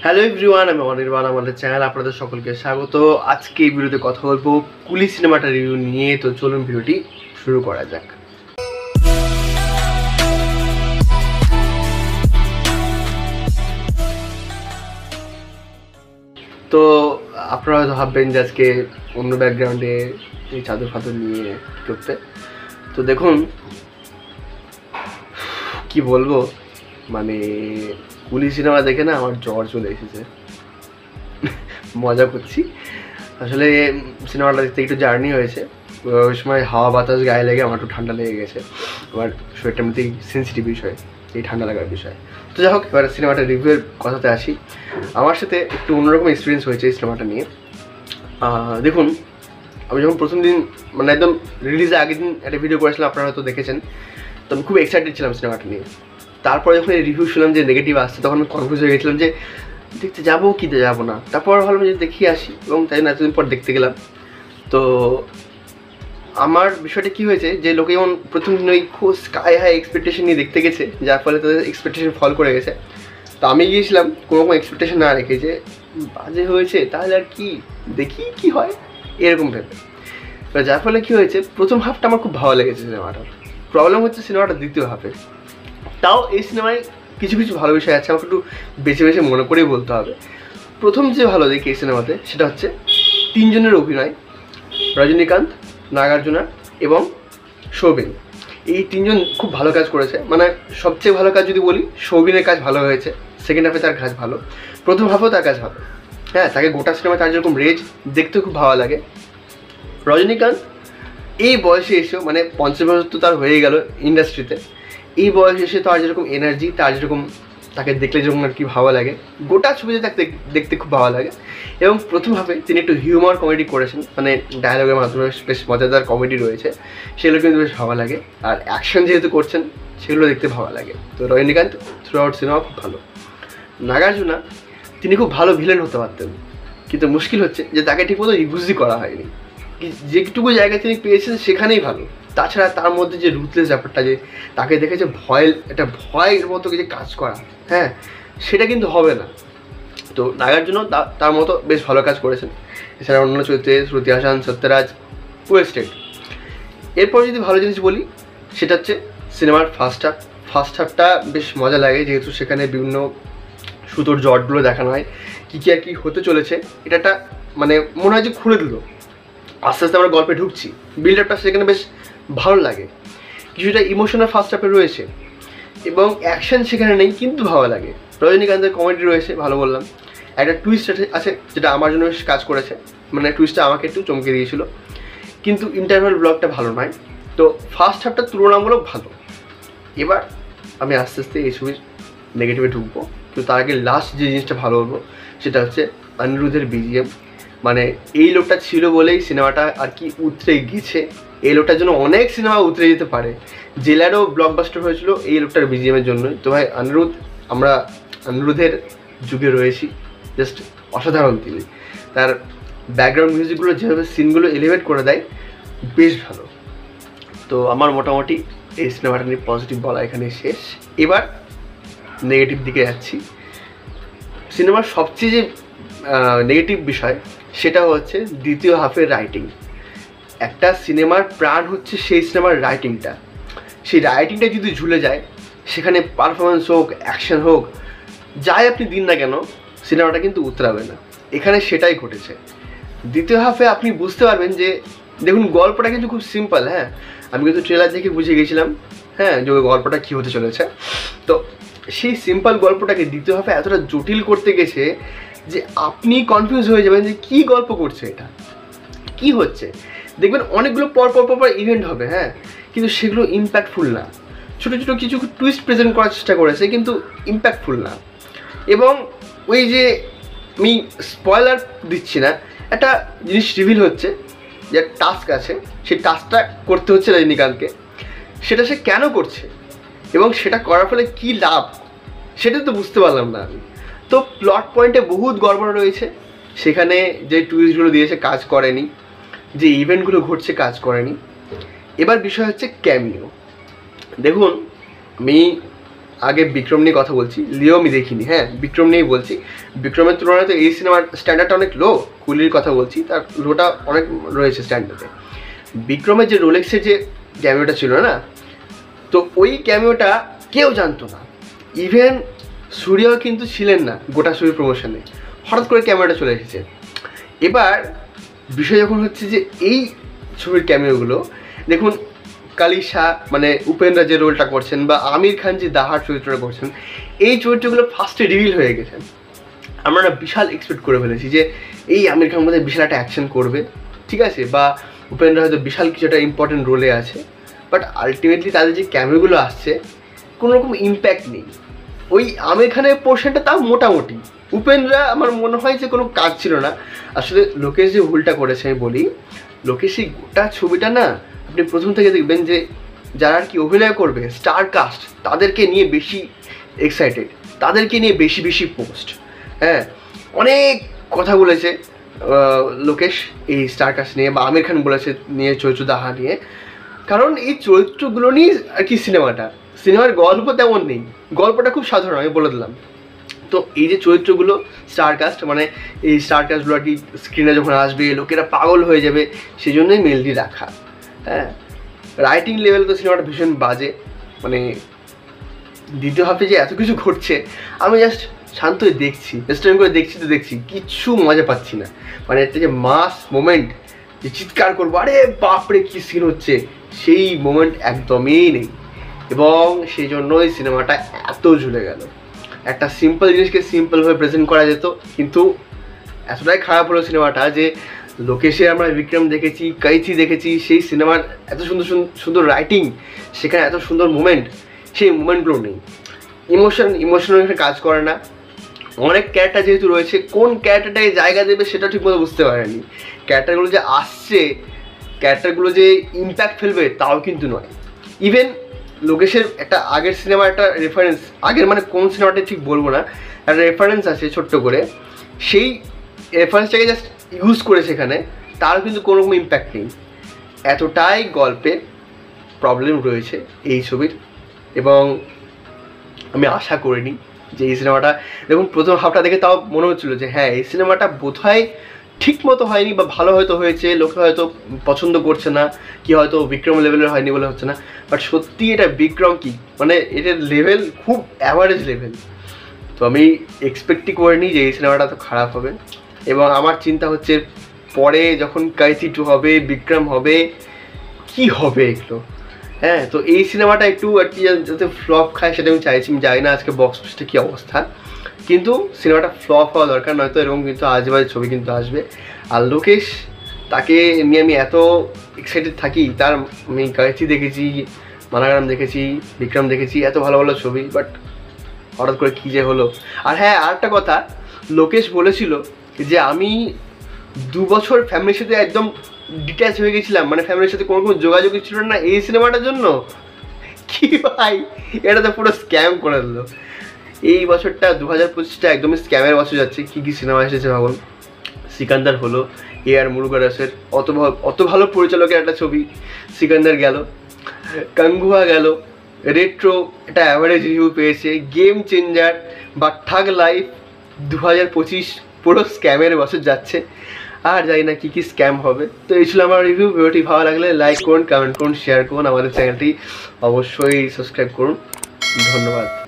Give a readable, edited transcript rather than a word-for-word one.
Hello everyone, আমি অনির্বাণ। আমাদের channel আপনাদের সকলকে স্বাগত। আজকে এই ভিডিওতে কথা বলবো কুলি সিনেমাটা রিভিউ নিয়ে। তো চলুন ভিডিওটি শুরু করা যাক। তো আপনারা হয়তো ভাববেন যে আজকে অন্য ব্যাকগ্রাউন্ডে এই চাদর ফাদর নিয়ে কী করতে। তো দেখুন কি বলবো, মানে কুলি সিনেমা দেখে না আমার জ্বর চলে এসেছে। মজা করছি। আসলে সিনেমাটা দেখতে একটু জার্নি হয়েছে, ওই সময় হাওয়া বাতাস গায়ে লেগে আমার একটু ঠান্ডা লেগে গেছে। আমার শরীরটা এমনিতেই সেন্সিটিভ বিষয়, এই ঠান্ডা লাগার বিষয়। তো যাই হোক, এবার সিনেমাটা রিভিউয়ের কথাতে আসি। আমার সাথে একটু অন্যরকম এক্সপিরিয়েন্স হয়েছে এই সিনেমাটা নিয়ে। দেখুন, আমি যখন প্রথম দিন মানে একদম রিলিজের আগের দিন একটা ভিডিও করেছিলাম, আপনারা হয়তো দেখেছেন। তো আমি খুব এক্সাইটেড ছিলাম সিনেমাটা নিয়ে। তারপরে যখন এই রিভিউ শুনলাম যে নেগেটিভ আসছে, তখন আমি কনফিউজ হয়ে গেছিলাম যে দেখতে যাবো কি যাবো না। তারপর ভাবলাম যে দেখিয়ে আসি, এবং তাই না এতদিন পর দেখতে গেলাম। তো আমার বিষয়টা কী হয়েছে, যে লোকে যেমন প্রথম দিন ওই খুব স্কাই হাই এক্সপেকটেশন নিয়ে দেখতে গেছে, যার ফলে তাদের এক্সপেকটেশন ফল করে গেছে। তো আমি গিয়েছিলাম কোনো রকম এক্সপেকটেশন না রেখে, যে বাজে হয়েছে তাহলে আর কি, দেখি কি হয় এরকম ভেবে। যার ফলে কী হয়েছে, প্রথম হাফটা আমার খুব ভালো লেগেছে সিনেমাটার। প্রবলেম হচ্ছে সিনেমাটা দ্বিতীয় হাফে। তাও এই সিনেমায় কিছু কিছু ভালো বিষয় আছে, আমাকে একটু বেছে বেছে মনে করেই বলতে হবে। প্রথম যে ভালো দেখি এই সিনেমাতে, সেটা হচ্ছে তিনজনের অভিনয়। রজনীকান্ত, নাগার্জুনা এবং সৌবিন, এই তিনজন খুব ভালো কাজ করেছে। মানে সবচেয়ে ভালো কাজ যদি বলি, সৌবিনের কাজ ভালো হয়েছে। সেকেন্ড হাফে তার কাজ ভালো, প্রথম হাফেও তার কাজ ভালো। হ্যাঁ, তাকে গোটা সিনেমায় তার যেরকম রেজ, দেখতেও খুব ভালো লাগে। রজনীকান্ত এই বয়সে এসেও, মানে 50 বছর তো তার হয়ে গেল ইন্ডাস্ট্রিতে, এই বয়সে এসে তার যেরকম এনার্জি, তার যেরকম তাকে দেখলে যেরকম আর কি ভালো লাগে, গোটা ছবিতে তাকে দেখতে খুব ভালো লাগে। এবং প্রথম হাফে তিনি একটু হিউমার কমেডি করেছেন, মানে ডায়লগের মাধ্যমে বেশ মজাদার কমেডি রয়েছে, সেগুলো কিন্তু বেশ ভালো লাগে। আর অ্যাকশন যেহেতু করছেন, সেগুলো দেখতে ভালো লাগে। তো রজনীকান্ত থ্রু আউট সিনেমা খুব ভালো। নাগার্জুনা, তিনি খুব ভালো ভিলেন হতে পারতেন, কিন্তু মুশকিল হচ্ছে যে তাকে ঠিকমতো ইউজই করা হয়নি। যেটুকু জায়গায় তিনি পেয়েছেন সেখানেই ভালো। তাছাড়া তার মধ্যে যে রুথলেস ব্যাপারটা, যে তাকে দেখে যে একটা ভয়ের মতো যে কাজ করা, হ্যাঁ, সেটা কিন্তু হবে না। তো নাগার্জুন তার মতো বেশ ভালো কাজ করেছেন। এছাড়া অন্যান্য চরিত্রে শ্রুতি হাসান, সত্যরাজ, ওয়েস্টেড। এরপর যদি ভালো জিনিস বলি, সেটা হচ্ছে সিনেমার ফার্স্ট হাফটা বেশ মজা লাগে, যেহেতু সেখানে বিভিন্ন সুতোর জটগুলো দেখানো হয়, কী কী আর কি হতে চলেছে। এটা একটা মানে মনে হয় যে খুলে দিল। আস্তে আস্তে আমরা গল্পে ঢুকছি, বিল্ড আপটা সেখানে বেশ ভালো লাগে। কিছুটা ইমোশনাল ফার্স্ট হাফে রয়েছে, এবং অ্যাকশন সেখানে নেই, কিন্তু ভালো লাগে। রজনীকান্তের কমেডি রয়েছে, ভালো বললাম। একটা টুইস্ট আছে, যেটা আমার জন্য বেশ কাজ করেছে। মানে টুইস্টটা আমাকে একটু চমকে দিয়েছিল, কিন্তু ইন্টারভেল ব্লগটা ভালো নয়। তো ফার্স্ট হাফটা তুলনামূলক ভালো। এবার আমি আস্তে আস্তে এই ছবির নেগেটিভে ঢুকবো, কিন্তু তার আগে লাস্ট যে জিনিসটা ভালো বলবো, সেটা হচ্ছে অনিরুদ্ধের বিজিএম। মানে এই লোকটা ছিল বলেই সিনেমাটা আর কি উতরে গেছে। এই লোকটার জন্য অনেক সিনেমা উতরে যেতে পারে। জেলারও ব্লকবাস্টার হয়েছিল এই লোকটার বিজিএমের জন্যই। তো ভাই আমরা অনিরুদ্ধের যুগে রয়েছি। জাস্ট অসাধারণ তিনি। তার ব্যাকগ্রাউন্ড মিউজিকগুলো যেভাবে সিনগুলো এলিভেট করে দেয়, বেশ ভালো। তো আমার মোটামুটি এই সিনেমাটা নিয়ে পজিটিভ বলা এখানে শেষ। এবার নেগেটিভ দিকে যাচ্ছি। সিনেমার সবচেয়ে যে নেগেটিভ বিষয়, সেটা হচ্ছে দ্বিতীয় হাফের রাইটিং। একটা সিনেমার প্রাণ হচ্ছে সেই সিনেমার রাইটিংটা। সেই রাইটিংটা যদি ঝুলে যায়, সেখানে পারফরমেন্স হোক, অ্যাকশন হোক, যাই আপনি দিন না কেন, সিনেমাটা কিন্তু উতরাবে না। এখানে সেটাই ঘটেছে। দ্বিতীয় হাফে আপনি বুঝতে পারবেন যে, দেখুন গল্পটা কিন্তু খুব সিম্পল। হ্যাঁ, আমি কিন্তু ট্রেলার দেখে বুঝে গেছিলাম, হ্যাঁ, যে গল্পটা কী হতে চলেছে। তো সেই সিম্পল গল্পটাকে দ্বিতীয় হাফে এতটা জটিল করতে গেছে যে আপনি কনফিউজ হয়ে যাবেন যে কী গল্প করছে, এটা কী হচ্ছে। দেখবেন অনেকগুলো পর ইভেন্ট হবে, হ্যাঁ, কিন্তু সেগুলো ইম্প্যাক্টফুল না। ছোটো ছোটো কিছু টুইস্ট প্রেজেন্ট করার চেষ্টা করেছে, কিন্তু ইম্প্যাক্টফুল না। এবং ওই যে আমি স্পয়লার দিচ্ছি না, একটা জিনিস রিভিল হচ্ছে, যে টাস্ক আছে, সেই টাস্কটা করতে হচ্ছে রজনীকান্তকে। সেটা সে কেন করছে, এবং সেটা করার ফলে কী লাভ, সেটা তো বুঝতে পারলাম না আমি। তো প্লট পয়েন্টে বহুত গড়বড় রয়েছে। সেখানে যে টুইস্টগুলো দিয়েছে কাজ করেনি, যে ইভেন্টগুলো ঘটছে কাজ করেনি। এবার বিষয় হচ্ছে ক্যামিও। দেখুন, আমি আগে বিক্রম নিয়ে কথা বলছি, লিও আমি দেখিনি, হ্যাঁ বিক্রম নিয়েই বলছি। বিক্রমের তুলনায় তো এই সিনেমার স্ট্যান্ডার্ডটা অনেক লো। কুলির কথা বলছি, তার লোটা অনেক রয়েছে স্ট্যান্ডার্ডে। বিক্রমের যে রোলেক্সের যে ক্যামিওটা ছিল না, তো ওই ক্যামিওটা কেউ জানতো না, ইভেন সূর্যও কিন্তু ছিলেন না গোটা ছবি প্রমোশনে, হঠাৎ করে ক্যামেরাটা চলে এসেছে। এবার বিষয় যখন হচ্ছে যে এই ছবির ক্যামিওগুলো দেখুন, কালী শাহ মানে উপেন্দ্র যে রোলটা করছেন, বা আমির খান যে দাহার চরিত্রটা করছেন, এই চরিত্রগুলো ফার্স্টে রিভিল হয়ে গেছে। আমরা না বিশাল এক্সপেক্ট করে ফেলেছি যে এই আমির খান মধ্যে বিশাল একটা অ্যাকশন করবে, ঠিক আছে, বা উপেন্দ্র হয়তো বিশাল কিছু একটা ইম্পর্টেন্ট রোলে আছে। বাট আলটিমেটলি তাদের যে ক্যামিওগুলো আসছে কোনো রকম ইম্প্যাক্ট নেই। ওই আমির খানের পোর্শনটা তাও মোটামুটি, উপেন্দ্রা আমার মনে হয় যে কোনো কাজ ছিল না। আসলে লোকেশ যে ভুলটা করেছে আমি বলি, লোকেশ এই গোটা ছবিটা না আপনি প্রথম থেকে দেখবেন যে যারা আর কি অভিনয় করবে স্টার কাস্ট, তাদেরকে নিয়ে বেশি এক্সাইটেড, তাদেরকে নিয়ে বেশি বেশি পোস্ট, হ্যাঁ অনেক কথা বলেছে লোকেশ এই স্টার কাস্ট নিয়ে, বা আমির খান বলেছে নিয়ে, চৈচু দাহা নিয়ে। কারণ এই চরিত্রগুলো নিয়ে আর কি সিনেমার গল্প তেমন নেই, গল্পটা খুব সাধারণ, আমি বলে দিলাম। তো এই যে চরিত্রগুলো স্টারকাস্ট, মানে এই স্টারকাস্টগুলো আর কি স্ক্রিনে যখন আসবে লোকেরা পাগল হয়ে যাবে, সেই জন্যই মেলডি রাখা। হ্যাঁ, রাইটিং লেভেল তো সিনেমাটা ভীষণ বাজে, মানে দ্বিতীয় হাফে যে এত কিছু ঘটছে আমি জাস্ট শান্ত হয়ে দেখছি, রেস্টুরেন্ট করে দেখছি কিচ্ছু মজা পাচ্ছি না। মানে একটা যে মাস মোমেন্ট, যে চিৎকার করবো আরে বাপরে কী সিন হচ্ছে, সেই মোমেন্ট একদমই নেই। এবং সেই জন্যই সিনেমাটা এত ঝুলে গেল। একটা সিম্পল জিনিসকে সিম্পলভাবে প্রেজেন্ট করা যেত, কিন্তু এতটাই খারাপ হলো সিনেমাটা যে লোকেশে আমরা বিক্রম দেখেছি, কাইচি দেখেছি, সেই সিনেমার এত সুন্দর সুন্দর রাইটিং, সেখানে এত সুন্দর মুমেন্ট, সেই মুমেন্টগুলো নেই। ইমোশনাল এখানে কাজ করে না। অনেক ক্যারেক্টার যেহেতু রয়েছে, কোন ক্যারেক্টারটাকে জায়গা দেবে সেটা ঠিকমতো বুঝতে পারেনি। ক্যারেক্টারগুলো যে আসছে, ক্যারেক্টারগুলো যে ইম্প্যাক্ট ফেলবে তাও কিন্তু নয়। ইভেন লোকেশের একটা আগের সিনেমার একটা রেফারেন্স, আগের মানে কোন সিনেমাটা ঠিক বলবো না, একটা রেফারেন্স আছে ছোট্ট করে, সেই রেফারেন্সটাকে জাস্ট ইউজ করে সেখানে, তার কিন্তু কোনো রকম ইম্প্যাক্ট নেই। এতটাই গল্পে প্রবলেম রয়েছে এই ছবির। এবং আমি আশা করিনি যে এই সিনেমাটা, দেখুন প্রথম হাফটা দেখে তাও মনে হচ্ছিলো যে হ্যাঁ এই সিনেমাটা বোধহয় ঠিক মতো হয়নি, বা ভালো হয়তো হয়েছে, লোকে হয়তো পছন্দ করছে না, কি হয়তো বিক্রম লেভেলের হয়নি বলে হচ্ছে না। বাট সত্যি এটা বিক্রম কি, মানে এটার লেভেল খুব অ্যাভারেজ লেভেল। তো আমি এক্সপেক্টই করিনি যে এই সিনেমাটা তো খারাপ হবে। এবং আমার চিন্তা হচ্ছে পরে যখন কাইচি 2 হবে, বিক্রম হবে, কি হবে এগুলো। হ্যাঁ, তো এই সিনেমাটা একটু আর কি যাতে ফ্লপ খায় সেটা আমি চাইছি। আমি জানি না আজকে বক্স অফিসটা কী অবস্থা, কিন্তু সিনেমাটা ফ্লপ হওয়া দরকার, নয়তো এরকম কিন্তু আজেবাজে ছবি কিন্তু আসবে। আর লোকেশ, তাকে এমনি আমি এত এক্সাইটেড থাকি, তার আমি কাইচি দেখেছি, মানাগারাম দেখেছি, বিক্রম দেখেছি, এত ভালো ভালো ছবি, বাট হঠাৎ করে কী যে হলো। আর হ্যাঁ, আরেকটা কথা, লোকেশ বলেছিল যে আমি 2 বছর ফ্যামিলির সাথে একদম ডিট্যাচ হয়ে গেছিলাম, মানে ফ্যামিলির সাথে কোনো রকম যোগাযোগই ছিল না এই সিনেমাটার জন্য। কি ভাই, এটা তো পুরো স্ক্যাম করে দিল। এই বছরটা 2025টা একদমই স্ক্যামের বছর যাচ্ছে। কী কী সিনেমা এসেছে ভাবুন, সিকান্দার হলো, AR মুরুগাদাসের অত ভালো পরিচালকের একটা ছবি, সিকান্দার গেল, কাঙ্গুয়া গেল, রেট্রো এটা অ্যাভারেজ রিভিউ পেয়েছে, গেম চেঞ্জার বা ঠাগ লাইফ 2025 পুরো স্ক্যামের বছর যাচ্ছে। আর জানি না কী কী স্ক্যাম হবে। তো এই ছিল আমার রিভিউ। ভিডিওটি ভালো লাগলে লাইক করুন, কমেন্ট করুন, শেয়ার করুন, আমাদের চ্যানেলটি অবশ্যই সাবস্ক্রাইব করুন। ধন্যবাদ।